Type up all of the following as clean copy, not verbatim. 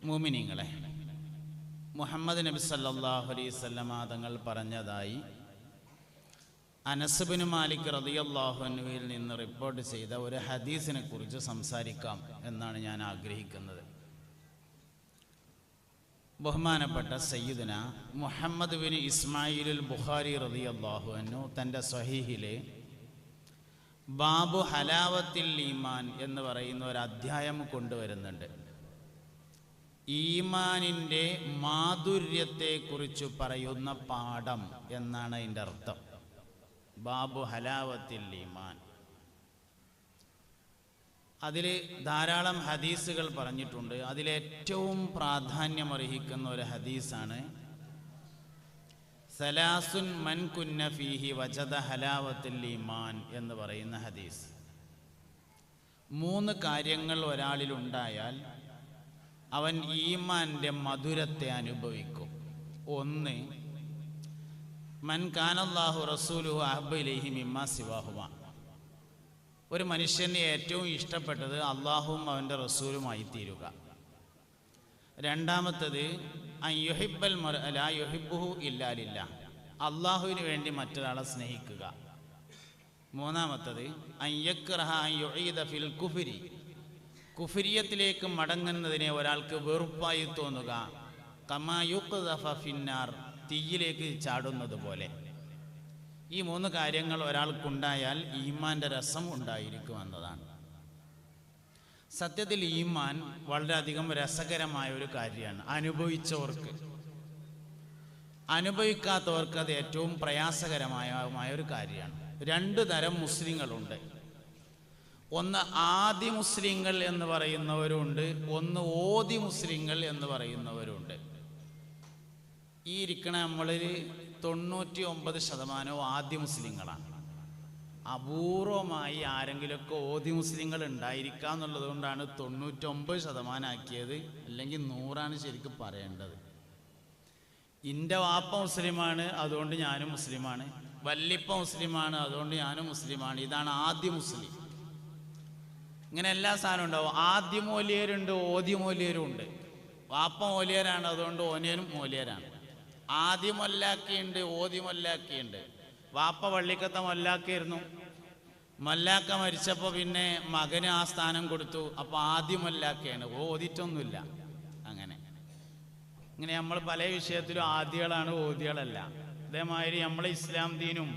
മുഅ്മിനീങ്ങളെ, മുഹമ്മദ് നബി സല്ലല്ലാഹു അലൈഹി വസല്ലമ തങ്ങൾ പറഞ്ഞതായി അനസ് ബിൻ മാലിക് റളിയല്ലാഹു അൻഹുവിൽ നിന്ന് റിപ്പോർട്ട് ചെയ്ത ഒരു ഹദീസിനെ കുറിച്ച് സംസാരിക്കാം എന്നാണ് ഞാൻ ആഗ്രഹിക്കുന്നത്. ബഹുമാനപ്പെട്ട സയ്യിദുന മുഹമ്മദ് ബിൻ ഇസ്മായിലുൽ ബുഖാരി റളിയല്ലാഹു അൻഹു തൻ്റെ സ്വഹീഹിലെ ബാബു ഹലാവത്തിൽ ഈമാൻ എന്ന് പറയുന്ന ഒരു അധ്യായം കൊണ്ടുവരുന്നുണ്ട്. ഈമാനിൻ്റെ മാധുര്യത്തെക്കുറിച്ച് പറയുന്ന പാഠം എന്നാണ് അതിൻ്റെ അർത്ഥം. ബാബു ഹലാവത്തിൽ ഈമാൻ. അതിൽ ധാരാളം ഹദീസുകൾ പറഞ്ഞിട്ടുണ്ട്. അതിലേറ്റവും പ്രാധാന്യമർഹിക്കുന്ന ഒരു ഹദീസാണ് സലാസുൻ മൻ കുന്ന ഫീഹി വജദ ഹലാവത്തുൽ ഈമാൻ എന്ന് പറയുന്ന ഹദീസ്. 3 കാര്യങ്ങൾ ഒരാളിലുണ്ടായാൽ അവൻ ഈമാൻ്റെ മധുരത്തെ അനുഭവിക്കും. 1, മൻ കാനല്ലാഹു റസൂലുഹു അഹബ്ബ ഇലൈഹി മിമ്മാ സിവാഹുമാ. ഒരു മനുഷ്യന് ഏറ്റവും ഇഷ്ടപ്പെട്ടത് അള്ളാഹുവും അവൻ്റെ റസൂലുമായി തീരുക. 2, അൻ യുഹിബ്ബൽ മർഅ ലാ യുഹിബ്ബുഹു ഇല്ലാ ലില്ലാഹ്. അള്ളാഹുവിന് വേണ്ടി മറ്റൊരാളെ സ്നേഹിക്കുക. 3, അൻ യക്റഹ അൻ യുഈദ ഫിൽ കുഫ്രി. കുഫ്രിയത്തിലേക്ക് മടങ്ങുന്നതിനെ ഒരാൾക്ക് വെറുപ്പായി തോന്നുക. കമാ യുഖ്ദഫ ഫിന്നാർ. തീയിലേക്ക് ചാടുന്നത് പോലെ. ഈ 3 കാര്യങ്ങൾ ഒരാൾക്കുണ്ടായാൽ ഈമാൻ്റെ രസം ഉണ്ടായിരിക്കും എന്നതാണ്. സത്യത്തിൽ ഈമാൻ വളരെയധികം രസകരമായ ഒരു കാര്യമാണ്. അനുഭവിച്ചവർക്ക്. അനുഭവിക്കാത്തവർക്ക് അത് ഏറ്റവും പ്രയാസകരമായ ഒരു കാര്യമാണ്. 2 തരം മുസ്ലിങ്ങളുണ്ട്. ഒന്ന് ആദി മുസ്ലിങ്ങൾ എന്ന് പറയുന്നവരുണ്ട്, ഒന്ന് ഓദി മുസ്ലിങ്ങൾ എന്ന് പറയുന്നവരുണ്ട്. ഈ ഇരിക്കണ നമ്മളിൽ 99% ആദ്യ മുസ്ലിങ്ങളാണ്. അപൂർവമായി ആരെങ്കിലുമൊക്കെ ഓദി മുസ്ലിങ്ങൾ ഉണ്ടായിരിക്കുക എന്നുള്ളത് കൊണ്ടാണ് 99% ആക്കിയത്. അല്ലെങ്കിൽ 100 ശരിക്കും പറയേണ്ടത്. എൻ്റെ വാപ്പ മുസ്ലിമാണ്, അതുകൊണ്ട് ഞാനും മുസ്ലിമാണ്. വല്ലിപ്പ മുസ്ലിമാണ്, അതുകൊണ്ട് ഞാനും മുസ്ലിമാണ്. ഇതാണ് ആദ്യ മുസ്ലിം. ഇങ്ങനെ എല്ലാ സാധനവും ഉണ്ടാവും. ആദ്യ മൂല്യരുണ്ട്, ഓദ്യ മൂല്യരും ഉണ്ട്. വാപ്പ മൂല്യരാണ്, അതുകൊണ്ട് ഓനിയനും മൂല്യരാണ്. ആദ്യ മൊല്ലാക്കിയുണ്ട്, ഓദ്യ മൊല്ലാക്കിയുണ്ട്. വാപ്പ പള്ളിക്കത്തെ മൊല്ലാക്കിയിരുന്നു. മൊല്ലാക്ക മരിച്ചപ്പോൾ പിന്നെ മകന് ആ സ്ഥാനം കൊടുത്തു. അപ്പോൾ ആദ്യ മൊല്ലാക്കയാണ്, ഓതിറ്റൊന്നുമില്ല. ഇങ്ങനെ നമ്മൾ പല വിഷയത്തിലും ആദ്യകളാണ്, ഓദ്യകളല്ല. അതേമാതിരി നമ്മളെ ഇസ്ലാം ദീനും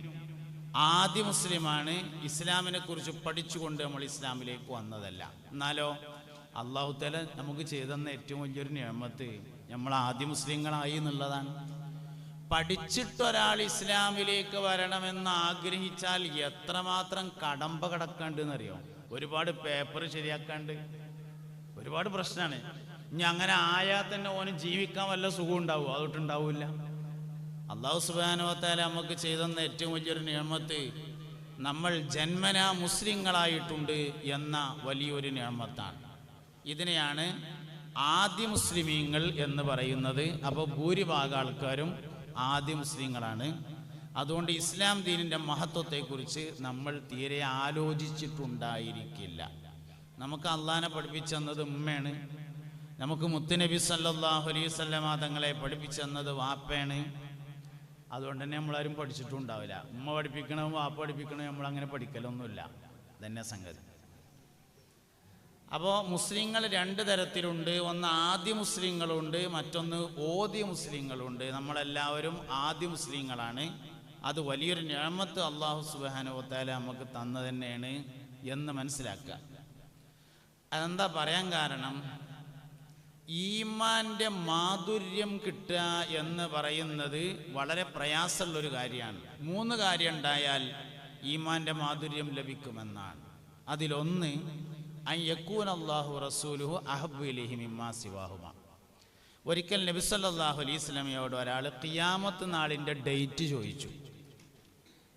ആദ്യ മുസ്ലിമാണ്. ഇസ്ലാമിനെ കുറിച്ച് പഠിച്ചുകൊണ്ട് നമ്മൾ ഇസ്ലാമിലേക്ക് വന്നതല്ല. എന്നാലോ അള്ളാഹു തആല നമുക്ക് ചെയ്തെന്ന ഏറ്റവും വലിയൊരു നിഅമത്ത് നമ്മൾ ആദ്യ മുസ്ലിങ്ങളായി എന്നുള്ളതാണ്. പഠിച്ചിട്ടൊരാൾ ഇസ്ലാമിലേക്ക് വരണമെന്ന് ആഗ്രഹിച്ചാൽ എത്രമാത്രം കടമ്പ കിടക്കാണ്ടെന്നറിയോ? ഒരുപാട് പേപ്പർ ശരിയാക്കാണ്ട്, ഒരുപാട് പ്രശ്നമാണ്. ഇനി അങ്ങനെ ആയാൽ തന്നെ ഓന് ജീവിക്കാൻ വല്ല സുഖം ഉണ്ടാവുമോ? അതൊട്ടുണ്ടാവില്ല. അല്ലാഹു സുബ്ഹാനഹു വ തആല നമുക്ക് ചെയ്തെന്ന ഏറ്റവും വലിയൊരു നിഅമത്ത് നമ്മൾ ജന്മനാ മുസ്ലിങ്ങളായിട്ടുണ്ട് എന്ന വലിയൊരു നിഅമത്താണ്. ഇതിനെയാണ് ആദ്യ മുസ്ലിമീങ്ങൾ എന്ന് പറയുന്നത്. അപ്പോൾ ഭൂരിഭാഗം ആൾക്കാരും ആദ്യ മുസ്ലിങ്ങളാണ്. അതുകൊണ്ട് ഇസ്ലാം ദീനിൻ്റെ മഹത്വത്തെക്കുറിച്ച് നമ്മൾ തീരെ ആലോചിച്ചിട്ടുണ്ടായിരിക്കില്ല. നമുക്ക് അള്ളാഹനെ പഠിപ്പിച്ചെന്നത് ഉമ്മയാണ്. നമുക്ക് മുത്തുനബി സല്ലല്ലാഹു അലൈഹി വസല്ലമ തങ്ങളെ പഠിപ്പിച്ചെന്നത് വാപ്പയാണ്. അതുകൊണ്ട് തന്നെ നമ്മളാരും പഠിച്ചിട്ടുണ്ടാവില്ല. ഉമ്മ പഠിപ്പിക്കണം, വാപ്പ പഠിപ്പിക്കണം, നമ്മളങ്ങനെ പഠിക്കലൊന്നുമില്ല. തന്നെ സംഗതി. അപ്പോൾ മുസ്ലിങ്ങൾ 2 തരത്തിലുണ്ട്. ഒന്ന് ആദ്യ മുസ്ലിങ്ങളുണ്ട്, മറ്റൊന്ന് ഓദ്യ മുസ്ലിങ്ങളുണ്ട്. നമ്മളെല്ലാവരും ആദ്യ മുസ്ലിങ്ങളാണ്. അത് വലിയൊരു നിഅമത്ത് അല്ലാഹു സുബ്ഹാനഹു വ തആല നമുക്ക് തന്നു തന്നെയാണ് എന്ന് മനസ്സിലാക്കുക. അതെന്താ പറയാൻ കാരണം? ഈമാൻ്റെ മാധുര്യം കിട്ടുക എന്ന് പറയുന്നത് വളരെ പ്രയാസമുള്ളൊരു കാര്യമാണ്. 3 കാര്യം ഉണ്ടായാൽ ഈമാൻ്റെ മാധുര്യം ലഭിക്കുമെന്നാണ്. അതിലൊന്ന് അൻ യകൂന അല്ലാഹു റസൂലുഹു അഹബ്ബു ഇലൈഹി മിമ്മാ സിവാഹുമാ. ഒരിക്കൽ നബി സല്ലല്ലാഹു അലൈഹി വസല്ലമയോട് ഒരാൾ ഖിയാമത്ത് നാളിൻ്റെ ഡേറ്റ് ചോദിച്ചു.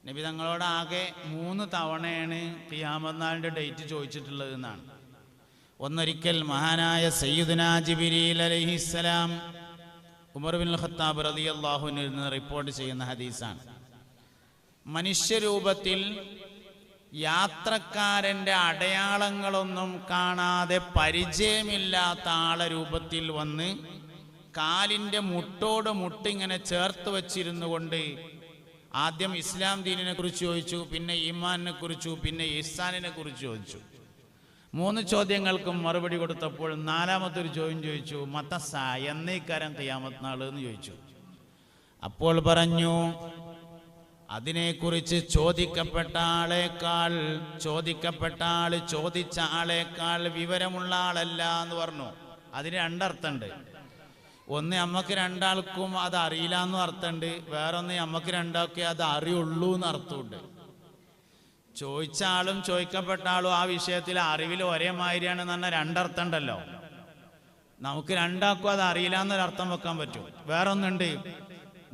നബി തങ്ങളോട് ആകെ 3 തവണയാണ് ഖിയാമത്ത് നാളിൻ്റെ ഡേറ്റ് ചോദിച്ചിട്ടുള്ളത് എന്നാണ്. ഒന്നൊരിക്കൽ മഹാനായ സയ്യിദുനാ ജിബ്രീൽ അലൈഹിസ്സലാം ഉമർ ബിൻ ഖത്താബ് റളിയല്ലാഹു അൻഹു റിപ്പോർട്ട് ചെയ്യുന്ന ഹദീസാണ്. മനുഷ്യരൂപത്തിൽ യാത്രക്കാരൻ്റെ അടയാളങ്ങളൊന്നും കാണാതെ പരിചയമില്ലാത്ത ആളെ രൂപത്തിൽ വന്ന് കാലിൻ്റെ മുട്ടോട് മുട്ടിങ്ങനെ ചേർത്ത് വച്ചിരുന്നു കൊണ്ട് ആദ്യം ഇസ്ലാം ദീനിനെ കുറിച്ച് ചോദിച്ചു, പിന്നെ ഈമാനിനെ കുറിച്ചു, പിന്നെ ഇഹ്സാനിനെ കുറിച്ച് ചോദിച്ചു. 3 ചോദ്യങ്ങൾക്കും മറുപടി കൊടുത്തപ്പോൾ 4-മത്തൊരു ചോദ്യം ചോദിച്ചു, മതസ എന്നേക്കാരം ഖിയാമത്ത് നാൾ എന്ന് ചോദിച്ചു. അപ്പോൾ പറഞ്ഞു, അതിനെക്കുറിച്ച് ചോദിക്കപ്പെട്ട ആള് ചോദിച്ച ആളേക്കാൾ വിവരമുള്ള ആളല്ല എന്ന് പറഞ്ഞു. അതിന് 2 അർത്ഥമുണ്ട്. ഒന്ന്, നമുക്ക് രണ്ടാൾക്കും അത് അറിയില്ല എന്നും അർത്ഥമുണ്ട്. വേറൊന്ന്, നമുക്ക് രണ്ടാൾക്കേ അത് അറിയുള്ളൂ എന്ന് അർത്ഥമുണ്ട്. ചോദിച്ച ആളും ചോദിക്കപ്പെട്ട ആളും ആ വിഷയത്തിൽ അറിവിൽ ഒരേ മാതിരിയാണെന്ന് പറഞ്ഞാൽ 2 അർത്ഥം ഉണ്ടല്ലോ. നമുക്ക് രണ്ടാൾക്കും അത് അറിയില്ല എന്നൊരർത്ഥം വെക്കാൻ പറ്റും. വേറൊന്നുണ്ട്,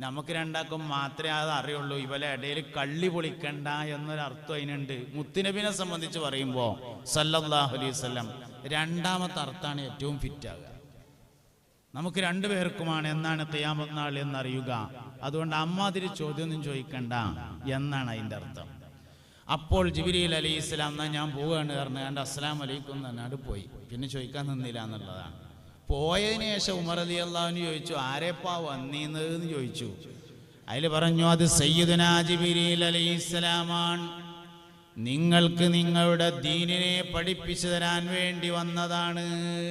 നമുക്ക് രണ്ടാൾക്കും മാത്രമേ അത് അറിയുള്ളൂ, ഇവരെ ഇടയിൽ കള്ളി പൊളിക്കണ്ട എന്നൊരർത്ഥം അതിനുണ്ട്. മുത്തുനബിനെ സംബന്ധിച്ച് പറയുമ്പോൾ സല്ലല്ലാഹു അലൈഹി വസല്ലം 2-മത്തെ അർത്ഥമാണ് ഏറ്റവും ഫിറ്റാകുക. നമുക്ക് 2 പേർക്കുമാണ് എന്നാണ് ഖിയാമത്ത് നാൾ എന്നറിയുക. അതുകൊണ്ട് അമ്മാതിരി ചോദ്യമൊന്നും ചോദിക്കണ്ട എന്നാണ് അതിൻ്റെ അർത്ഥം. അപ്പോൾ ജിബ്രീൽ അലൈഹിസ്സലാം എന്നാ ഞാൻ പോവുകയാണ് പറഞ്ഞു കണ്ട് അസ്സലാമു അലൈക്കും എന്നാണ് പോയി. പിന്നെ ചോദിക്കാൻ നിന്നില്ല എന്നുള്ളതാണ്. പോയതിനു ശേഷം ഉമർ റളിയല്ലാഹു അൻഹു ചോദിച്ചു, ആരെപ്പാ വന്നീന്ന് ചോദിച്ചു. അതിൽ പറഞ്ഞു, അത് സയ്യിദുനാ ജിബ്രീൽ അലൈഹിസ്സലാമാണ്, നിങ്ങൾക്ക് നിങ്ങളുടെ ദീനിനെ പഠിപ്പിച്ചു തരാൻ വേണ്ടി വന്നതാണ്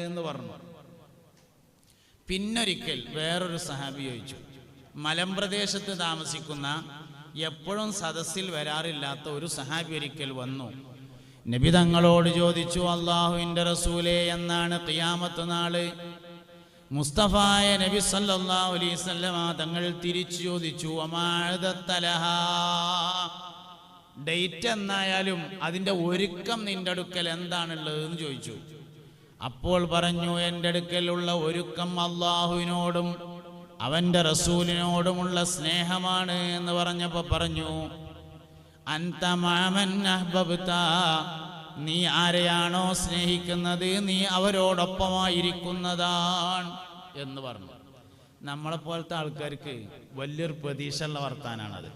എന്ന് പറഞ്ഞു. പിന്നൊരിക്കൽ വേറൊരു സഹാബി ചോദിച്ചു, മലമ്പ്രദേശത്ത് താമസിക്കുന്ന എപ്പോഴും സദസ്സിൽ വരാറില്ലാത്ത ഒരു സഹാബി ഒരിക്കൽ വന്നു. നബി തങ്ങളോട് ചോദിച്ചു, അല്ലാഹുവിൻ്റെ റസൂലേ, എന്നാണ് ഖിയാമത്ത് നാള്? മുസ്തഫായ നബി സല്ലല്ലാഹു അലൈഹി വസല്ലമ തങ്ങൾ തിരിച്ചു ചോദിച്ചു, ഡേറ്റ് എന്നായാലും അതിൻ്റെ ഒരുക്കം നിന്റെ അടുക്കൽ എന്താണുള്ളത് എന്ന് ചോദിച്ചു. അപ്പോൾ പറഞ്ഞു, എൻ്റെ അടുക്കലുള്ള ഒരുക്കം അല്ലാഹുവിനോടും അവൻ്റെ റസൂലിനോടുമുള്ള സ്നേഹമാണ് എന്ന് പറഞ്ഞപ്പോൾ പറഞ്ഞു, അൻത മഅമൻ അഹ്ബബ്ത, നീ ആരെയാണോ സ്നേഹിക്കുന്നത് നീ അവരോടൊപ്പമായിരിക്കുന്നതാണ് എന്ന് പറഞ്ഞു. നമ്മളെപ്പോലത്തെ ആൾക്കാർക്ക് വലിയൊരു പ്രതീക്ഷയുള്ള വർത്താനാണത്.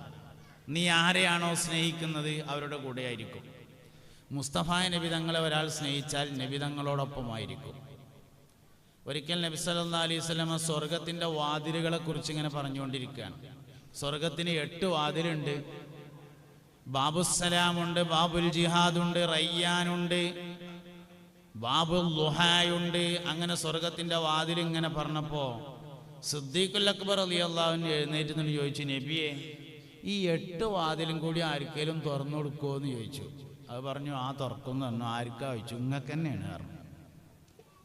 നീ ആരെയാണോ സ്നേഹിക്കുന്നത് അവരുടെ കൂടെ ആയിരിക്കും. മുസ്തഫായ നബി തങ്ങളെ ഒരാൾ സ്നേഹിച്ചാൽ നബി തങ്ങളോടൊപ്പമായിരിക്കും. ഒരിക്കൽ നബി സല്ലല്ലാഹു അലൈഹി വസല്ലം സ്വർഗത്തിൻ്റെ വാതിലുകളെ കുറിച്ച് ഇങ്ങനെ പറഞ്ഞുകൊണ്ടിരിക്കുകയാണ്. സ്വർഗത്തിന് 8 വാതിലുണ്ട്. ബാബുസ്സലാമുണ്ട്, ബാബുൽ ജിഹാദുണ്ട്, റയ്യാനുണ്ട്, ബാബുൽ ളുഹായുണ്ട്. അങ്ങനെ സ്വർഗത്തിൻ്റെ വാതിൽ ഇങ്ങനെ പറഞ്ഞപ്പോൾ സിദ്ദീഖുൽ അക്ബർ റളിയല്ലാഹു അൻഹു എഴുന്നേറ്റ് നിന്ന് ചോദിച്ചു, നബിയെ, ഈ 8 വാതിലും കൂടി ആർക്കേലും തുറന്നു കൊടുക്കുമോ എന്ന് ചോദിച്ചു. അത് പറഞ്ഞു, ആ തുറക്കുന്നു പറഞ്ഞു. ആർക്കാ ചോദിച്ചു? ഇങ്ങക്ക് തന്നെയാണ് പറഞ്ഞു.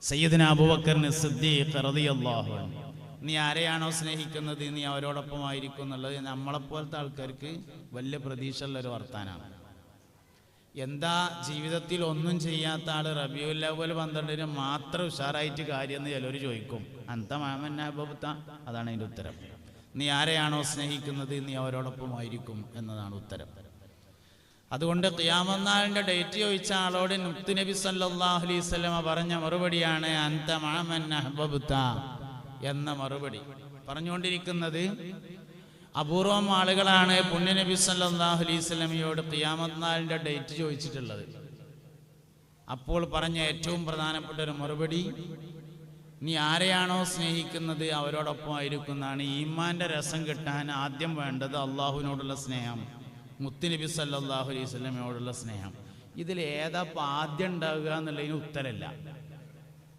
സയ്യിദുനാ അബൂബക്കർ സിദ്ദീഖ് റളിയല്ലാഹു അൻഹു, നീ ആരെയാണോ സ്നേഹിക്കുന്നത് നീ അവരോടൊപ്പമായിരിക്കും എന്നുള്ളത് നമ്മളെപ്പോലത്തെ ആൾക്കാർക്ക് വലിയ പ്രതീക്ഷയുള്ളൊരു വർത്താനാണ്. എന്താ ജീവിതത്തിൽ ഒന്നും ചെയ്യാത്ത ആൾ റബീഉൽ അവ്വൽ 12 മാത്രം ഉഷാറായിട്ട് കാര്യമെന്ന് ചിലർ ചോദിക്കും. അൻത മഅമൻ അഹ്ബബ്ത, അതാണ് അതിൻ്റെ ഉത്തരം. നീ ആരെയാണോ സ്നേഹിക്കുന്നത് നീ അവരോടൊപ്പമായിരിക്കും എന്നതാണ് ഉത്തരം. അതുകൊണ്ട് ഖിയാമത്ത് നാളിൻ്റെ ഡേറ്റ് ചോദിച്ച ആളോട് മുത്തുനബി സല്ലല്ലാഹു അലൈഹി വസല്ലമ പറഞ്ഞ മറുപടിയാണ് അൻത മഅമൻ അഹ്ബബ്ത എന്ന മറുപടി. പറഞ്ഞുകൊണ്ടിരിക്കുന്നത് അപൂർവം ആളുകളാണ് പുണ്യനബി സല്ലല്ലാഹു അലൈഹി വസല്ലമയോട് ഖിയാമത്ത് നാളിൻ്റെ ഡേറ്റ് ചോദിച്ചിട്ടുള്ളത്. അപ്പോൾ പറഞ്ഞ ഏറ്റവും പ്രധാനപ്പെട്ട ഒരു മറുപടി, നീ ആരെയാണോ സ്നേഹിക്കുന്നത് അവരോടൊപ്പമായിരിക്കുന്നതാണ്. ഈമാന്റെ രസം കിട്ടാൻ ആദ്യം വേണ്ടത് അള്ളാഹുവിനോടുള്ള സ്നേഹം, മുത്തുനബി സല്ലല്ലാഹു അലൈഹി വസല്ലമയോടുള്ള സ്നേഹം. ഇതിൽ ഏതാ ആദ്യം ഉണ്ടാവുക എന്നുള്ളതിന് ഉത്തരമില്ല.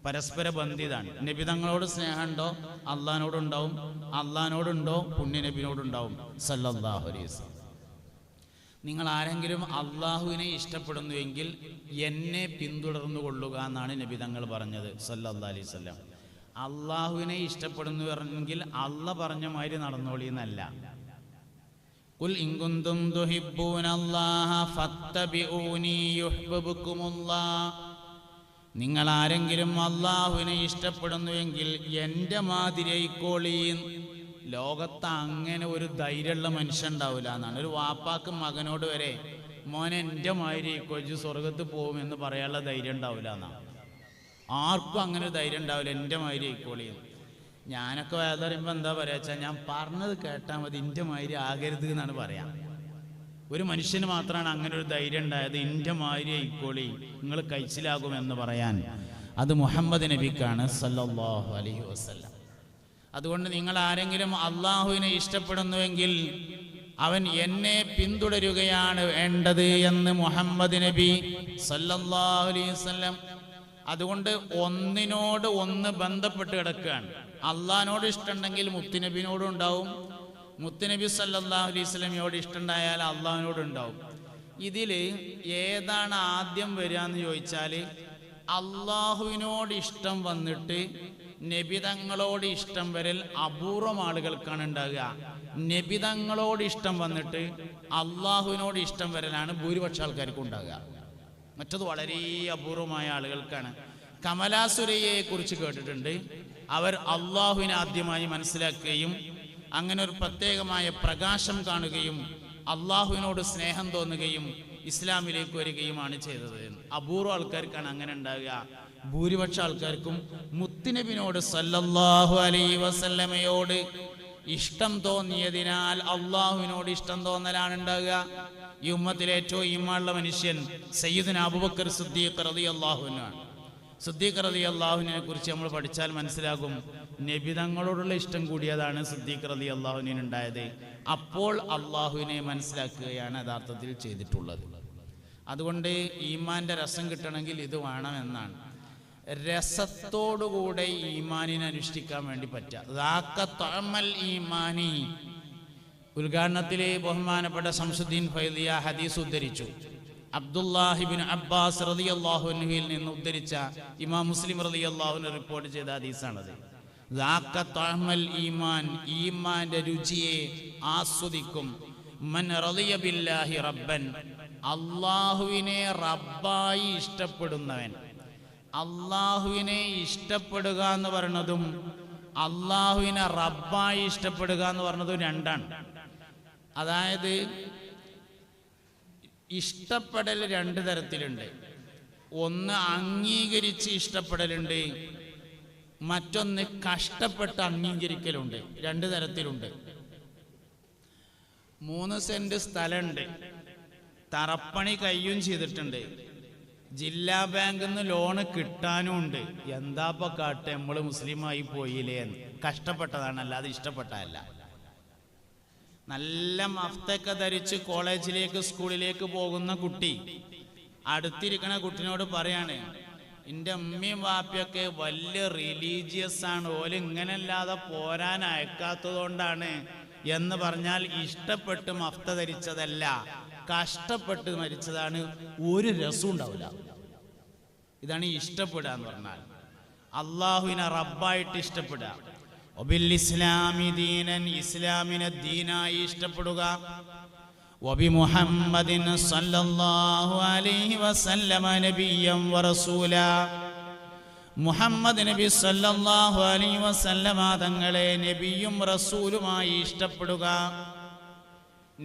പരസ്പര ബന്ധിതാണ്. നബി തങ്ങളോട് സ്നേഹമുണ്ടോ അള്ളാഹിനോടുണ്ടാവും, അള്ളാഹിനോടുണ്ടോ പുണ്യനബിനോടുണ്ടാവും സല്ലല്ലാഹു അലൈഹി വസല്ലം. നിങ്ങൾ ആരെങ്കിലും അള്ളാഹുവിനെ ഇഷ്ടപ്പെടുന്നുവെങ്കിൽ എന്നെ പിന്തുടർന്നു കൊള്ളുക എന്നാണ് നബി തങ്ങൾ പറഞ്ഞത് സല്ലല്ലാഹു അലൈഹി വസല്ലം. അള്ളാഹുവിനെ ഇഷ്ടപ്പെടുന്നുവെങ്കിൽ അള്ളാഹ് പറഞ്ഞ മാതിരി നടന്നോളി എന്നല്ല. ഖുൽ ഇൻ കുന്തും തുഹിബ്ബൂനല്ലാഹ ഫത്തബിഊനി യുഹ്ബിബുകുമുല്ലാഹ്. നിങ്ങൾ ആരെങ്കിലും അള്ളാഹുവിനെ ഇഷ്ടപ്പെടുന്നുവെങ്കിൽ എൻ്റെ മാതിരി ആയിക്കോളീൻ. ലോകത്ത് അങ്ങനെ ഒരു ധൈര്യമുള്ള മനുഷ്യൻ ഉണ്ടാവില്ല എന്നാണ്. ഒരു വാപ്പാക്ക് മകനോട് വരെ മോനെ എൻ്റെ മാതിരി ആയിക്കോച്ച് സ്വർഗത്ത് പോകുമെന്ന് പറയാനുള്ള ധൈര്യം ഉണ്ടാവില്ല എന്നാണ്. ആർക്കും അങ്ങനെ ധൈര്യം ഉണ്ടാവില്ല, എൻ്റെ മാതിരി ആയിക്കോളീൻ. ഞാനൊക്കെ വേദറിയുമ്പോൾ എന്താ പറയുക വെച്ചാൽ, ഞാൻ പറഞ്ഞത് കേട്ടാൽ മതി, എൻ്റെ മാതിരി ആകരുത് എന്നാണ് പറയാം. ഒരു മനുഷ്യന് മാത്രമാണ് അങ്ങനെ ഒരു ധൈര്യം ഉണ്ടായത്, എൻ്റെ മാതിരി ആയിക്കോളി നിങ്ങൾ കഴിച്ചിലാകുമെന്ന് പറയാൻ. അത് മുഹമ്മദ് നബിക്കാണ് സല്ലല്ലാഹു അലൈഹി വസല്ലം. അതുകൊണ്ട് നിങ്ങൾ ആരെങ്കിലും അള്ളാഹുവിനെ ഇഷ്ടപ്പെടുന്നുവെങ്കിൽ അവൻ എന്നെ പിന്തുടരുകയാണ് വേണ്ടത് എന്ന് മുഹമ്മദ് നബി സല്ലല്ലാഹു അലൈഹി വസല്ലം. അതുകൊണ്ട് ഒന്നിനോട് ഒന്ന് ബന്ധപ്പെട്ട് കിടക്കുകയാണ്. അള്ളാഹിനോട് ഇഷ്ടമുണ്ടെങ്കിൽ മുത്തുനബിനോടും ഉണ്ടാവും, മുത്തുനബി സല്ലല്ലാഹു അലൈഹി വസല്ലമയോട് ഇഷ്ടമുണ്ടായാൽ അള്ളാഹിനോട് ഉണ്ടാവും. ഇതിൽ ഏതാണ് ആദ്യം വരിക എന്ന് ചോദിച്ചാൽ, അള്ളാഹുവിനോട് ഇഷ്ടം വന്നിട്ട് നബിതങ്ങളോട് ഇഷ്ടം വരൽ അപൂർവം ആളുകൾക്കാണ് ഉണ്ടാകുക. നബിതങ്ങളോട് ഇഷ്ടം വന്നിട്ട് അള്ളാഹുവിനോട് ഇഷ്ടം വരലാണ് ഭൂരിപക്ഷ ആൾക്കാർക്കും ഉണ്ടാകുക. മറ്റത് വളരെ അപൂർവമായ ആളുകൾക്കാണ്. കമലാസുരയെ കുറിച്ച് കേട്ടിട്ടുണ്ട്. അവർ അള്ളാഹുവിനെ ആദ്യമായി മനസ്സിലാക്കുകയും അങ്ങനെ ഒരു പ്രത്യേകമായ പ്രകാശം കാണുകയും അള്ളാഹുവിനോട് സ്നേഹം തോന്നുകയും ഇസ്ലാമിലേക്ക് വരികയുമാണ് ചെയ്തത്. അപൂർവ ആൾക്കാർക്കാണ് അങ്ങനെ ഉണ്ടാകുക. ഭൂരിപക്ഷ ആൾക്കാർക്കും മുത്തുനബിനോട് സല്ലല്ലാഹു അലൈഹി വസല്ലമയോട് ഇഷ്ടം തോന്നിയതിനാൽ അള്ളാഹുവിനോട് ഇഷ്ടം തോന്നലാണ് ഉണ്ടാകുക. ഈ ഉമ്മത്തിലെ ഏറ്റവും ഈമാനുള്ള മനുഷ്യൻ സയ്യിദുനാ അബൂബക്കർ സിദ്ദീഖ് റളിയല്ലാഹു അൻഹു. സിദ്ദീഖ് റളിയല്ലാഹുവിനെ കുറിച്ച് നമ്മൾ പഠിച്ചാൽ മനസ്സിലാകും, നബിതങ്ങളോടുള്ള ഇഷ്ടം കൂടിയതാണ് സിദ്ദീഖ് റളിയല്ലാഹുവിന് ഉണ്ടായത്. അപ്പോൾ അള്ളാഹുവിനെ മനസ്സിലാക്കുകയാണ് യഥാർത്ഥത്തിൽ ചെയ്തിട്ടുള്ളത്. അതുകൊണ്ട് ഈമാന്റെ രസം കിട്ടണമെങ്കിൽ ഇത് വേണമെന്നാണ്. രസത്തോടുകൂടെ ഈമാനിനെ അനുഷ്ഠിക്കാൻ വേണ്ടി പറ്റുക. ഈമാനി ഉദ്ഘാടനത്തിലെ ബഹുമാനപ്പെട്ട ശംസുദ്ദീൻ ഫൈദിയ ഹദീസ് ഉദ്ധരിച്ചു. അബ്ദുല്ലാഹിബിൻ അബ്ബാസ് റളിയല്ലാഹു അൻഹുവിൽ നിന്ന് ഉദ്ധരിച്ച ഇമാം മുസ്ലിം റളിയല്ലാഹു അൻഹു റിപ്പോർട്ട് ചെയ്ത ഹദീസാണത്. ഈമാൻ, ഈമാന്റെ രുചിയെ ആസ്വദിക്കും. മൻ റളിയ ബില്ലാഹി റബ്ബൻ, അള്ളാഹുവിനെ റബ്ബായി ഇഷ്ടപ്പെടുന്നവൻ. അള്ളാഹുവിനെ ഇഷ്ടപ്പെടുക എന്ന് പറയുന്നതും അള്ളാഹുവിനെ റബ്ബായി ഇഷ്ടപ്പെടുക എന്ന് പറയുന്നതും രണ്ടാണ്. അതായത് ഇഷ്ടപ്പെടൽ രണ്ട് തരത്തിലുണ്ട്. ഒന്ന് അംഗീകരിച്ച് ഇഷ്ടപ്പെടലുണ്ട്, മറ്റൊന്ന് കഷ്ടപ്പെട്ട് അംഗീകരിക്കലുണ്ട്. രണ്ട് തരത്തിലുണ്ട്. 3 സെന്റ് സ്ഥലമുണ്ട്, തറപ്പണി കയ്യും ചെയ്തിട്ടുണ്ട്, ജില്ലാ ബാങ്കിൽ നിന്ന് ലോണ് കിട്ടാനും ഉണ്ട്. എന്താപ്പ കാട്ടെ, നമ്മള് മുസ്ലിമായി പോയില്ലേ എന്ന്. കഷ്ടപ്പെട്ടതാണ്, അല്ലാതെ ഇഷ്ടപ്പെട്ടതല്ല. നല്ല മഫ്തൊക്കെ ധരിച്ച് കോളേജിലേക്ക് സ്കൂളിലേക്ക് പോകുന്ന കുട്ടി അടുത്തിരിക്കണ കുട്ടിനോട് പറയാണ്, എൻ്റെ ഉമ്മയും വാപ്പയൊക്കെ വലിയ റിലീജിയസ് ആണ്, ഓല് ഇങ്ങനല്ലാതെ പോരാൻ അയക്കാത്തതുകൊണ്ടാണ് എന്ന് പറഞ്ഞാൽ ഇഷ്ടപ്പെട്ട് മഫ്ത ധരിച്ചതല്ല, കഷ്ടപ്പെട്ട് മരിച്ചതാണ്. ഒരു രസം ഉണ്ടാവില്ല. ഇതാണ് ഇഷ്ടപ്പെടുക എന്ന് പറഞ്ഞാൽ. അള്ളാഹുവിനെ റബ്ബായിട്ട് ഇഷ്ടപ്പെടുക. ഒബിൽ ഇസ്ലാമി ദീനൻ, ഇസ്ലാമിനെ ദീനായി ഇഷ്ടപ്പെടുക. വബി മുഹമ്മദിൻ സല്ലല്ലാഹു അലൈഹി വസല്ലമ നബിയ്യൻ വറസൂല, മുഹമ്മദ് നബി സല്ലല്ലാഹു അലൈഹി വസല്ലമ തങ്ങളെ നബിയും റസൂലുമായി ഇഷ്ടപ്പെടുക.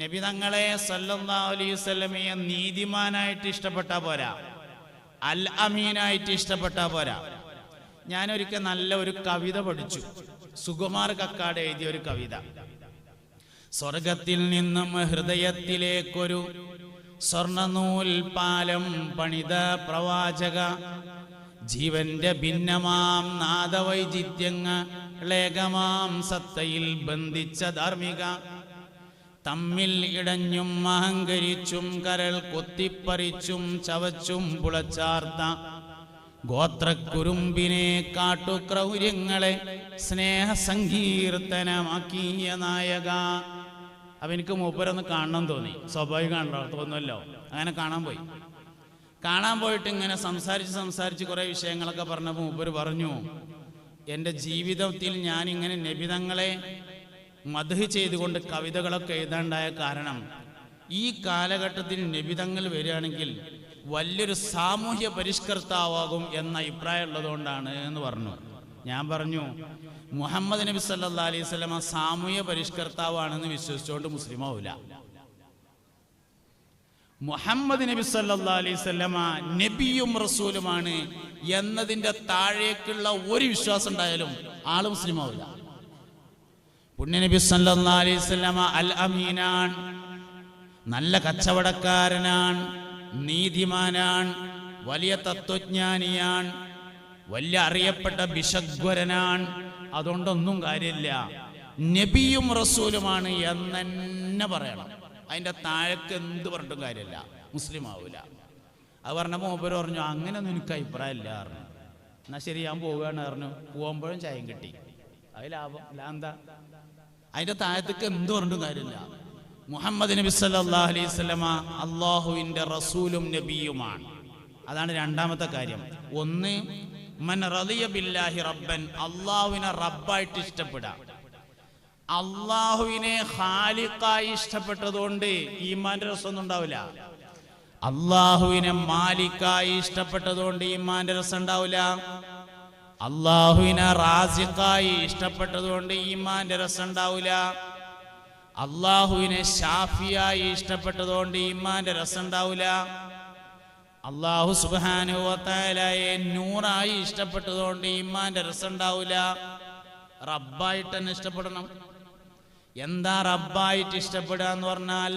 നബി തങ്ങളെ സല്ലല്ലാഹു അലൈഹി വസല്ലമയെ നീതിമാനായിട്ട് ഇഷ്ടപ്പെട്ടാ പോരാ, അൽ അമീനായിട്ട് ഇഷ്ടപ്പെട്ടാ പോരാ. ഞാനൊരിക്കൽ നല്ല ഒരു കവിത പഠിച്ചു. സുകുമാർ കക്കാട് എഴുതിയ ഒരു കവിത. സ്വർഗത്തിൽ നിന്നും ഹൃദയത്തിലേക്കൊരു സ്വർണ്ണനൂൽ പാലം പണിത പ്രവാചക, ജീവന്റെ ഭിന്നമാം നാദവൈചിത്യങ്ങളേകമാം സത്തയിൽ ബന്ധിച്ച ധാർമ്മിക, തമ്മിൽ ഇടഞ്ഞും അഹങ്കരിച്ചും കരൾ കൊത്തിപ്പറിച്ചും ചവച്ചും പുളച്ചാർത്ത ഗോത്രക്കുറുമ്പിനെ കാട്ടുക്രൗര്യങ്ങളെ സ്നേഹസങ്കീർത്തനമാക്കിയ നായക. അപ്പൊ എനിക്ക് മൂപ്പരൊന്ന് കാണണം തോന്നി. സ്വാഭാവികമാണല്ലോ, തോന്നുമല്ലോ. അങ്ങനെ കാണാൻ പോയിട്ട് ഇങ്ങനെ സംസാരിച്ച് കുറെ വിഷയങ്ങളൊക്കെ പറഞ്ഞപ്പോൾ മൂപ്പര് പറഞ്ഞു, എൻ്റെ ജീവിതത്തിൽ ഞാനിങ്ങനെ നബിതങ്ങളെ മദ്ഹ് ചെയ്തുകൊണ്ട് കവിതകളൊക്കെ എഴുതാണ്ടായ കാരണം ഈ കാലഘട്ടത്തിൽ നബിതങ്ങൾ വരികയാണെങ്കിൽ വലിയൊരു സാമൂഹ്യ പരിഷ്കർത്താവാകും എന്ന അഭിപ്രായം ഉള്ളതുകൊണ്ടാണ് എന്ന് പറഞ്ഞു. ഞാൻ പറഞ്ഞു, മുഹമ്മദ് നബി സല്ലല്ലാഹു അലൈഹി വസല്ലമ സാമൂഹ്യ പരിഷ്കർത്താവാണെന്ന് വിശ്വസിച്ചുകൊണ്ട് മുസ്ലിം ആവില്ല. മുഹമ്മദ് നബി സല്ലല്ലാഹു അലൈഹി വസല്ലമ നബിയും റസൂലുമാണ് എന്നതിൻ്റെ താഴേക്കുള്ള ഒരു വിശ്വാസം ഉണ്ടായാലും ആള് മുസ്ലിം ആവില്ല. പുണ്യ നബി സല്ലല്ലാഹു അലൈഹി വസല്ലമ അൽ അമീനാൻ, നല്ല കച്ചവടക്കാരനാണ്, നീതിമാനാണ്, വലിയ തത്വജ്ഞാനിയാണ്, വലിയ അറിയപ്പെട്ട ബിഷഗ്വരനാണ്. അതുകൊണ്ടൊന്നും കാര്യമില്ല, നബിയും റസൂലുമാണ് എന്നെ പറയണം. അതിൻ്റെ താഴേക്ക് എന്ത് പറഞ്ഞിട്ടും കാര്യമില്ല, മുസ്ലിം ആവൂല. അത് പറഞ്ഞപ്പോൾ മൂപ്പര് പറഞ്ഞു അങ്ങനെയൊന്നും എനിക്ക് അഭിപ്രായമില്ല പറഞ്ഞു. എന്നാൽ ശരി ഞാൻ പോവുകയാണ് പറഞ്ഞു. പോകുമ്പോഴും ചായം കിട്ടി. അത് ലാഭം എന്താ? അതിൻ്റെ താഴത്തേക്ക് എന്ത് പറഞ്ഞിട്ടും കാര്യമില്ല. മുഹമ്മദ് നബി സല്ലല്ലാഹു അലൈഹി വസല്ലമ അള്ളാഹുവിൻ്റെ റസൂലും നബിയുമാണ്. അതാണ് രണ്ടാമത്തെ കാര്യം. ഒന്ന്, മൻ റളിയ ബില്ലാഹി റബ്ബൻ, അള്ളാഹുവിനെ റബ്ബായിട്ട് ഇഷ്ടപ്പെടാം. അള്ളാഹുവിനെ ഖാലിഖായി ഇഷ്ടപ്പെട്ടതുകൊണ്ട് ഈമാന്റെ രസമൊന്നും ഉണ്ടാവില്ല. അള്ളാഹുവിനെ മാലിക്കായി ഇഷ്ടപ്പെട്ടതുകൊണ്ട് ഈമാന്റെ രസം ഉണ്ടാവില്ല. അള്ളാഹുവിനെ റാസിഖായി ഇഷ്ടപ്പെട്ടതുകൊണ്ട് ഈമാന്റെ രസം ഉണ്ടാവില്ല. അള്ളാഹുവിനെ ഷാഫിയായി ഇഷ്ടപ്പെട്ടതുകൊണ്ട് ഈമാന്റെ രസം ഉണ്ടാവില്ല. അള്ളാഹു സുബ്ഹാനഹു വ തആലയെ നൂറായി ഇഷ്ടപ്പെട്ടതുകൊണ്ട് ഈമാന്റെ രസം ഉണ്ടാവില്ല. റബ്ബായിട്ട് തന്നെ ഇഷ്ടപ്പെടണം. എന്താ റബ്ബായിട്ട് ഇഷ്ടപ്പെടുക എന്ന് പറഞ്ഞാൽ?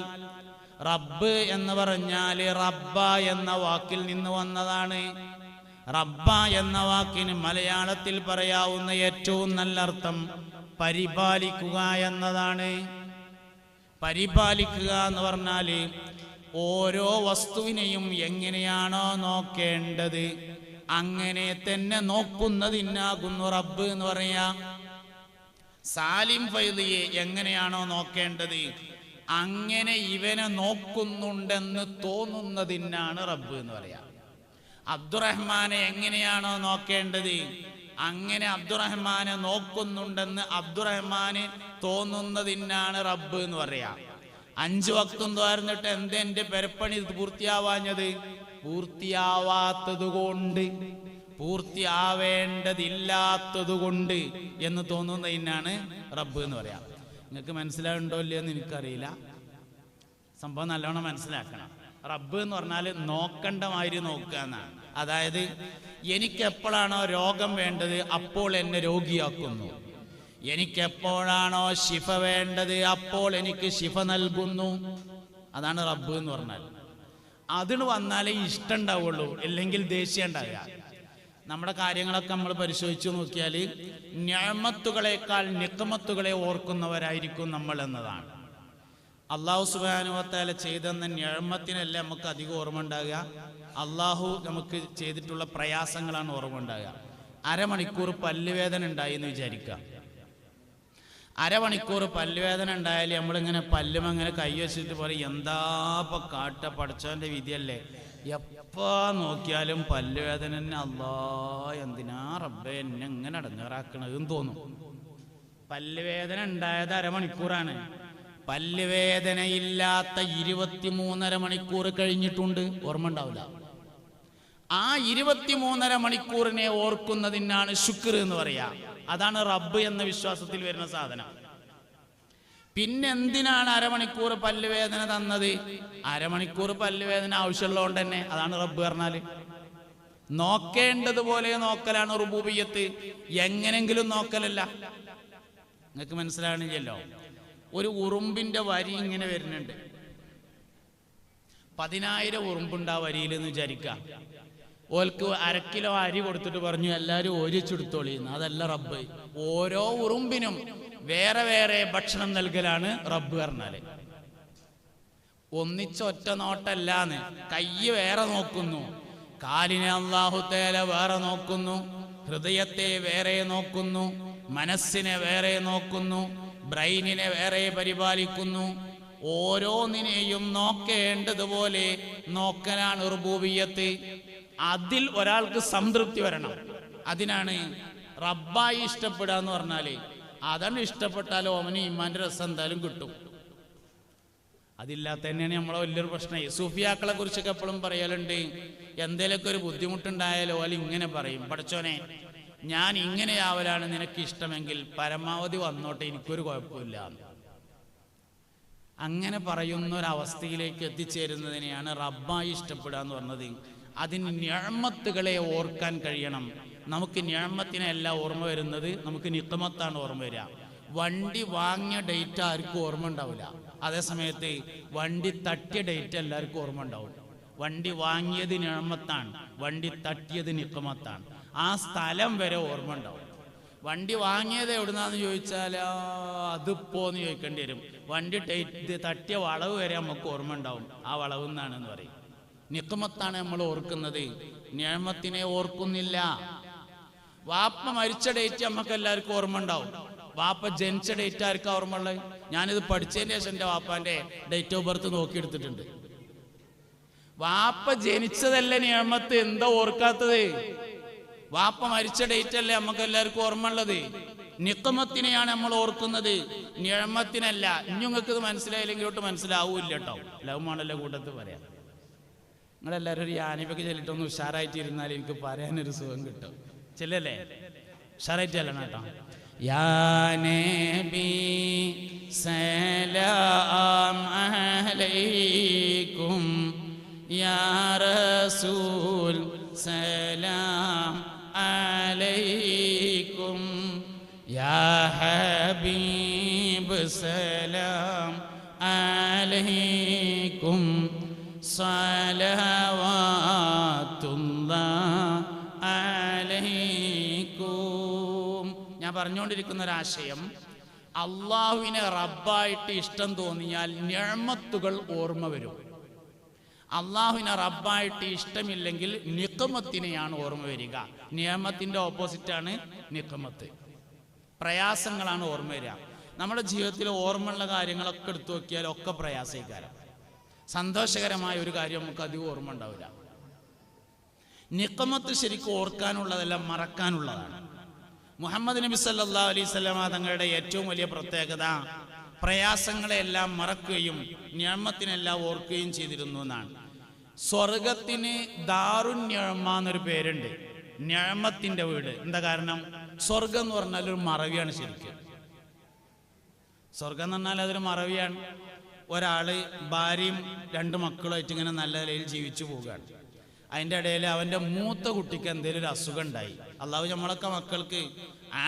റബ്ബ് എന്ന് പറഞ്ഞാൽ റബ്ബ എന്ന വാക്കിൽ നിന്ന് വന്നതാണ്. റബ്ബ എന്ന വാക്കിന് മലയാളത്തിൽ പറയാവുന്ന ഏറ്റവും നല്ല അർത്ഥം പരിപാലിക്കുക എന്നതാണ്. പരിപാലിക്കുക എന്ന് പറഞ്ഞാൽ ഓരോ വസ്തുവിനെയും എങ്ങനെയാണോ നോക്കേണ്ടത് അങ്ങനെ തന്നെ നോക്കുന്നതിനാകുന്നു റബ്ബ് എന്ന് പറയാ. സാലിം ഫൈദിയെ എങ്ങനെയാണോ നോക്കേണ്ടത് അങ്ങനെ ഇവനെ നോക്കുന്നുണ്ടെന്ന് തോന്നുന്നതിനാണ് റബ്ബ് എന്ന് പറയാ. അബ്ദുറഹ്മാനെ എങ്ങനെയാണോ നോക്കേണ്ടത് അങ്ങനെ അബ്ദുറഹ്മാനെ നോക്കുന്നുണ്ടെന്ന് അബ്ദുറഹ്മാന് തോന്നുന്നതിനാണ് റബ്ബ് എന്ന് പറയാ. 5 വക്തും തോർന്നിട്ട് എന്റെ പെരപ്പണി പൂർത്തിയാവാഞ്ഞത്? പൂർത്തിയാവാത്തത് കൊണ്ട്, പൂർത്തിയാവേണ്ടതില്ലാത്തത് കൊണ്ട് എന്ന് തോന്നുന്നതിനാണ് റബ്ബ് എന്ന് പറയാം. നിങ്ങൾക്ക് മനസ്സിലാവുണ്ടോ ഇല്ലയോ എന്ന് എനിക്കറിയില്ല. സംഭവം നല്ലോണം മനസ്സിലാക്കണം. റബ്ബ് എന്ന് പറഞ്ഞാൽ നോക്കണ്ട മാതിരി നോക്കുക എന്നാണ്. അതായത് എനിക്ക് എപ്പോഴാണോ രോഗം വേണ്ടത് അപ്പോൾ എന്നെ രോഗിയാക്കുന്നു. എനിക്കെപ്പോഴാണോ ശിഫ വേണ്ടത് അപ്പോൾ എനിക്ക് ശിഫ നൽകുന്നു. അതാണ് റബ്ബ് എന്ന് പറഞ്ഞാൽ. അതിന് വന്നാലേ ഇഷ്ടം ഉണ്ടാവുള്ളൂ, അല്ലെങ്കിൽ ദേഷ്യം ഉണ്ടാവുക. നമ്മുടെ കാര്യങ്ങളൊക്കെ നമ്മൾ പരിശോധിച്ചു നോക്കിയാൽ നിഅമത്തുകളേക്കാൾ നിഖമത്തുകളെ ഓർക്കുന്നവരായിരിക്കും നമ്മൾ എന്നതാണ്. അള്ളാഹു സുബ്ഹാനഹു വ തആല ചെയ്തെന്ന നിഅമത്തിനല്ല നമുക്ക് അധികം ഓർമ്മ ഉണ്ടാകുക, അള്ളാഹു നമുക്ക് ചെയ്തിട്ടുള്ള പ്രയാസങ്ങളാണ് ഓർമ്മ ഉണ്ടാകുക. അരമണിക്കൂർ പല്ലുവേദന ഉണ്ടായി എന്ന് വിചാരിക്കുക. അരമണിക്കൂർ പല്ലുവേദന ഉണ്ടായാൽ നമ്മളിങ്ങനെ പല്ലുമങ്ങനെ കൈ വെച്ചിട്ട് പറയും എന്താ ഇപ്പം കാട്ട, പഠിച്ചവൻ്റെ വിധിയല്ലേ, എപ്പോൾ നോക്കിയാലും പല്ലുവേദന തന്നെ. അല്ലാ എന്തിനാ റബ്ബേ എന്നെ ഇങ്ങനെ അടങ്ങാറാക്കണതെന്ന് തോന്നും. പല്ലുവേദന ഉണ്ടായത് അരമണിക്കൂറാണ്. പല്ലുവേദനയില്ലാത്ത 23.5 മണിക്കൂർ കഴിഞ്ഞിട്ടുണ്ട്, ഓർമ്മ ഉണ്ടാവില്ല. ആ 23.5 മണിക്കൂറിനെ ഓർക്കുന്നതിനാണ് ശുക്ർ എന്ന് പറയാ. അതാണ് റബ്ബ് എന്ന വിശ്വാസത്തിൽ വരുന്ന സാധനം. പിന്നെ എന്തിനാണ് അരമണിക്കൂർ പല്ലുവേദന തന്നത്? അരമണിക്കൂർ പല്ലുവേദന ആവശ്യമുള്ളതുകൊണ്ട് തന്നെ. അതാണ് റബ്ബ് പറഞ്ഞാല്. നോക്കേണ്ടതുപോലെ നോക്കലാണ് റുബൂബിയ്യത്ത്, എങ്ങനെങ്കിലും നോക്കലല്ല. നിങ്ങൾക്ക് മനസ്സിലാകണില്ലല്ലോ. ഒരു ഉറുമ്പിന്റെ വരി ഇങ്ങനെ വരുന്നുണ്ട്. 10,000 ഉറുമ്പുണ്ട് ആ വരിയിൽ എന്ന് വിചാരിക്കാം. ഓൽക്ക് 1/2 കിലോ അരി കൊടുത്തിട്ട് പറഞ്ഞു എല്ലാവരും ഓരിച്ചെടുത്തോളിന്ന്. അതല്ല റബ്ബ്. ഓരോ ഉറുമ്പിനും വേറെ വേറെ ഭക്ഷണം നൽകലാണ് റബ്ബ് പറഞ്ഞാല്. ഒന്നിച്ചൊറ്റ നോട്ടല്ലാന്ന്. കൈ വേറെ നോക്കുന്നു, കാലിനെ അല്ലാഹു തആല വേറെ നോക്കുന്നു, ഹൃദയത്തെ വേറെ നോക്കുന്നു, മനസ്സിനെ വേറെ നോക്കുന്നു, ബ്രെയിനിനെ വേറെ പരിപാലിക്കുന്നു. ഓരോന്നിനെയും നോക്കേണ്ടതുപോലെ നോക്കലാണ് റുബൂബിയ്യത്ത്. അതിൽ ഒരാൾക്ക് സംതൃപ്തി വരണം. അതിനാണ് റബ്ബായി ഇഷ്ടപ്പെടുക എന്ന് പറഞ്ഞാല്. അതാണ് ഇഷ്ടപ്പെട്ടാലോ അവന് ഈമാന്റെ രസം എന്തായാലും കിട്ടും. അതില്ലാത്ത തന്നെയാണ് നമ്മളെ വലിയൊരു പ്രശ്നം. സൂഫിയാക്കളെ കുറിച്ചൊക്കെ എപ്പോഴും പറയലുണ്ട്, എന്തേലൊക്കെ ഒരു ബുദ്ധിമുട്ടുണ്ടായാലോ അല്ല ഇങ്ങനെ പറയും, പഠിച്ചോനെ ഞാൻ ഇങ്ങനെയാവലാണ് നിനക്ക് ഇഷ്ടമെങ്കിൽ പരമാവധി വന്നോട്ടെ, എനിക്കൊരു കുഴപ്പമില്ല. അങ്ങനെ പറയുന്ന ഒരവസ്ഥയിലേക്ക് എത്തിച്ചേരുന്നതിനെയാണ് റബ്ബായി ഇഷ്ടപ്പെടുക എന്ന് പറഞ്ഞത്. അതിന് നിഅമത്തുകളെ ഓർക്കാൻ കഴിയണം. നമുക്ക് നിഅമത്തിനല്ല ഓർമ്മ വരുന്നത്, നമുക്ക് നിഖമത്താണ് ഓർമ്മ വരിക. വണ്ടി വാങ്ങിയ ഡേറ്റ് ആർക്കും ഓർമ്മ ഉണ്ടാവില്ല. അതേസമയത്ത് വണ്ടി തട്ടിയ ഡേറ്റ് എല്ലാവർക്കും ഓർമ്മ ഉണ്ടാവും. വണ്ടി വാങ്ങിയത് നിഅമത്താണ്, വണ്ടി തട്ടിയത് നിഖമത്താണ്. ആ സ്ഥലം വരെ ഓർമ്മ ഉണ്ടാവും. വണ്ടി വാങ്ങിയത് എവിടുന്നാന്ന് ചോദിച്ചാൽ അതിപ്പോന്ന് ചോദിക്കേണ്ടി വരും. വണ്ടി തട്ടിയ വളവ് വരെ നമുക്ക് ഓർമ്മ ഉണ്ടാവും, ആ വളവ് എന്നാണെന്ന് പറയും. നിഖമത്താണ് നമ്മൾ ഓർക്കുന്നത്, നിഅമത്തിനെ ഓർക്കുന്നില്ല. വാപ്പ മരിച്ച ഡേറ്റ് നമുക്ക് എല്ലാവർക്കും ഓർമ്മ ഉണ്ടാവും. വാപ്പ ജനിച്ച ഡേറ്റ് ആർക്കാ ഓർമ്മ ഉള്ളത്? ഞാനിത് പഠിച്ചതിന് ശേഷം എൻ്റെ വാപ്പാന്റെ ഡേറ്റ് ഓഫ് ബർത്ത് നോക്കിയെടുത്തിട്ടുണ്ട്. വാപ്പ ജനിച്ചതല്ലേ നിഅമത്ത്, എന്താ ഓർക്കാത്തത്? വാപ്പ മരിച്ച ഡേറ്റ് അല്ലേ നമുക്ക് എല്ലാവർക്കും ഓർമ്മ ഉള്ളത്. നിഖമത്തിനെയാണ് നമ്മൾ ഓർക്കുന്നത്, നിഅമത്തിനല്ല. ഇനി നിങ്ങൾക്ക് ഇത് മനസ്സിലായില്ലെങ്കിലോട്ട് മനസ്സിലാവൂല്ല കേട്ടോ. ലവ്മാണല്ലോ കൂട്ടത്ത് പറയാം. നിങ്ങളെല്ലാവരും ഒരു യാനിപ്പൊക്കെ ചെല്ലിട്ടൊന്ന് ഉഷാറായിട്ട് ഇരുന്നാൽ എനിക്ക് പറയാനൊരു സുഖം കിട്ടും. ചെല്ലല്ലേ? ഉഷാറായിട്ട് ചെല്ലണം കേട്ടോ. യാ നബി സലാം അലൈക്കും, യാ റസൂൽ സലാം അലൈക്കും, യാ ഹബീബ് സലാം അലൈക്കും, സ്വലവാത്തുല്ലാഹ് അലൈക്കും. ഞാൻ പറഞ്ഞുകൊണ്ടിരിക്കുന്ന ഒരാശയം, അള്ളാഹുവിനെ റബ്ബായിട്ട് ഇഷ്ടം തോന്നിയാൽ നിഅമത്തുകൾ ഓർമ്മ വരും. അള്ളാഹുവിനെ റബ്ബായിട്ട് ഇഷ്ടമില്ലെങ്കിൽ നിഖമത്തിനെയാണ് ഓർമ്മ വരിക. നിഅമത്തിന്റെ ഓപ്പോസിറ്റാണ് നിഖമത്ത്. പ്രയാസങ്ങളാണ് ഓർമ്മ വരിക. നമ്മുടെ ജീവിതത്തിൽ ഓർമ്മയുള്ള കാര്യങ്ങളൊക്കെ എടുത്തു നോക്കിയാൽ ഒക്കെ പ്രയാസക്കാരം. സന്തോഷകരമായ ഒരു കാര്യം നമുക്ക് അധികം ഓർമ്മ ഉണ്ടാവില്ല. നിഖമത്ത് ശരിക്കും ഓർക്കാനുള്ളതല്ല, മറക്കാനുള്ളതാണ്. മുഹമ്മദ് നബി സല്ലല്ലാഹു അലൈഹി വസല്ലമ തങ്ങളുടെ ഏറ്റവും വലിയ പ്രത്യേകത പ്രയാസങ്ങളെല്ലാം മറക്കുകയും നിഅമത്തിനെല്ലാം ഓർക്കുകയും ചെയ്തിരുന്നു എന്നാണ്. സ്വർഗത്തിന് ദാറുൻ നിഅമ എന്നൊരു പേരുണ്ട്, നിഅമത്തിന്റെ വീട്. എന്താ കാരണം? സ്വർഗം എന്ന് പറഞ്ഞാൽ ഒരു മറവിയാണ്. ശരിക്കും സ്വർഗം എന്ന് പറഞ്ഞാൽ അതൊരു മറവിയാണ്. ഒരാള് ഭാര്യയും 2 മക്കളുമായിട്ട് ഇങ്ങനെ നല്ല നിലയിൽ ജീവിച്ചു പോവുകയാണ്. അതിൻ്റെ ഇടയിൽ അവൻ്റെ മൂത്ത കുട്ടിക്ക് എന്തെങ്കിലും ഒരു അസുഖം ഉണ്ടായി. അള്ളാഹു നമ്മളൊക്കെ മക്കൾക്ക്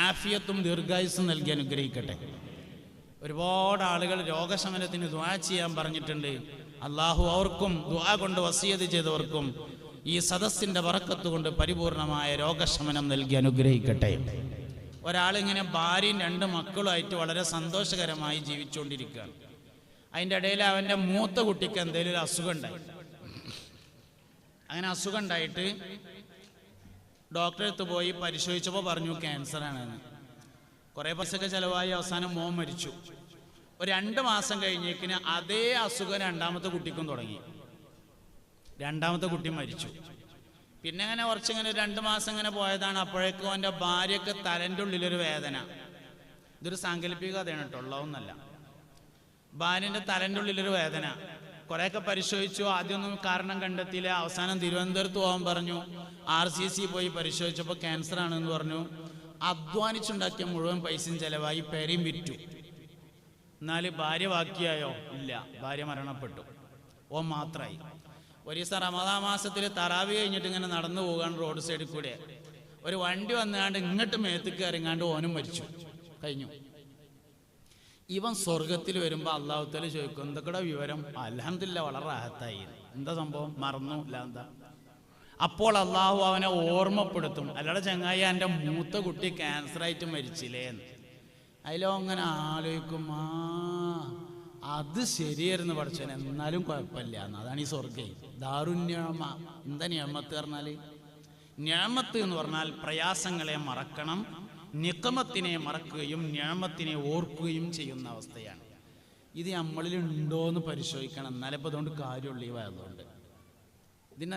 ആഫിയത്തും ദീർഘായുസ്സും നൽകി അനുഗ്രഹിക്കട്ടെ. ഒരുപാട് ആളുകൾ രോഗശമനത്തിന് ദുആ ചെയ്യാൻ പറഞ്ഞിട്ടുണ്ട്. അള്ളാഹു അവർക്കും ദുആ കൊണ്ട് വസിയത്ത് ചെയ്തവർക്കും ഈ സദസ്സിന്റെ ബറക്കത്ത് കൊണ്ട് പരിപൂർണമായ രോഗശമനം നൽകി അനുഗ്രഹിക്കട്ടെ. ഒരാളിങ്ങനെ ഭാര്യയും 2 മക്കളുമായിട്ട് വളരെ സന്തോഷകരമായി ജീവിച്ചുകൊണ്ടിരിക്കുകയാണ്. അതിൻ്റെ ഇടയിൽ അവൻ്റെ മൂത്ത കുട്ടിക്ക് എന്തെങ്കിലും ഒരു അസുഖം ഉണ്ടായി. അങ്ങനെ അസുഖം ഉണ്ടായിട്ട് ഡോക്ടറെ അടുത്ത് പോയി പരിശോധിച്ചപ്പോൾ പറഞ്ഞു ക്യാൻസർ ആണെന്ന്. കുറേ പൈസയൊക്കെ ചിലവായി അവസാനം മോൻ മരിച്ചു. ഒരു 2 മാസം കഴിഞ്ഞേക്കിന് അതേ അസുഖം 2ാമത്തെ കുട്ടിക്കും തുടങ്ങി. 2ാമത്തെ കുട്ടി മരിച്ചു. പിന്നെ അങ്ങനെ കുറച്ചിങ്ങനെ 2 മാസം ഇങ്ങനെ പോയതാണ്. അപ്പോഴേക്കും അവൻ്റെ ഭാര്യക്ക് തലൻ്റെ ഉള്ളിലൊരു വേദന. ഇതൊരു സാങ്കല്പിക കഥയാണ് കേട്ടോ, ഉള്ളതൊന്നല്ല. ഭാര്യൻ്റെ തലൻ്റെ ഉള്ളിലൊരു വേദന. കുറേയൊക്കെ പരിശോധിച്ചു, ആദ്യമൊന്നും കാരണം കണ്ടെത്തിയില്ല. അവസാനം തിരുവനന്തപുരത്ത് പോകാൻ പറഞ്ഞു. RCC പോയി പരിശോധിച്ചപ്പോൾ ക്യാൻസർ ആണെന്ന് പറഞ്ഞു. അധ്വാനിച്ചുണ്ടാക്കിയ മുഴുവൻ പൈസയും ചെലവായി, പേരെയും വിറ്റു. എന്നാൽ ഭാര്യ ബാക്കിയായോ? ഇല്ല, ഭാര്യ മരണപ്പെട്ടു. ഓൻ മാത്രമായി. ഒരു ദിവസം റമദാൻ മാസത്തിൽ തറാവി കഴിഞ്ഞിട്ട് ഇങ്ങനെ നടന്നു പോകാൻ റോഡ് സൈഡിൽ കൂടെ ഒരു വണ്ടി വന്നാണ്ട് ഇങ്ങോട്ട് മേത്തേക്ക് ഇറങ്ങാണ്ട് ഓനും മരിച്ചു. കഴിഞ്ഞു. ഇവൻ സ്വർഗത്തിൽ വരുമ്പോൾ അള്ളാഹു തആല ചോദിക്കും, എന്തൊക്കെ വിവരം? അൽഹംദുലില്ലാ, വളരെ റാഹത്തായി. എന്താ സംഭവം? മറന്നു ഇല്ല എന്താ? അപ്പോൾ അള്ളാഹു അവനെ ഓർമ്മപ്പെടുത്തും, അല്ലാതെ ചങ്ങായി എൻ്റെ മൂത്ത കുട്ടി ക്യാൻസറായിട്ട് മരിച്ചില്ലേ എന്ന്. അതിലോ അങ്ങനെ ആലോചിക്കും, അത് ശരിയായിരുന്നു പഠിച്ചവൻ, എന്നാലും കുഴപ്പമില്ല. അതാണ് ഈ സ്വർഗ്ഗം, ദാറുൻ നിഅമ. എന്താ നിഅമത്ത് പറഞ്ഞാൽ? നിഅമത്ത് എന്ന് പറഞ്ഞാൽ പ്രയാസങ്ങളെ മറക്കണം, നിഖമത്തിനെ മറക്കുകയും നിഅമത്തിനെ ഓർക്കുകയും ചെയ്യുന്ന അവസ്ഥയാണ്. ഇത് നമ്മളിൽ ഉണ്ടോ എന്ന് പരിശോധിക്കണം. എന്നാലേ ഇപ്പോൾ അതുകൊണ്ട് കാര്യമുള്ളൂ. ഈ വയതുകൊണ്ട് ഇതിനെ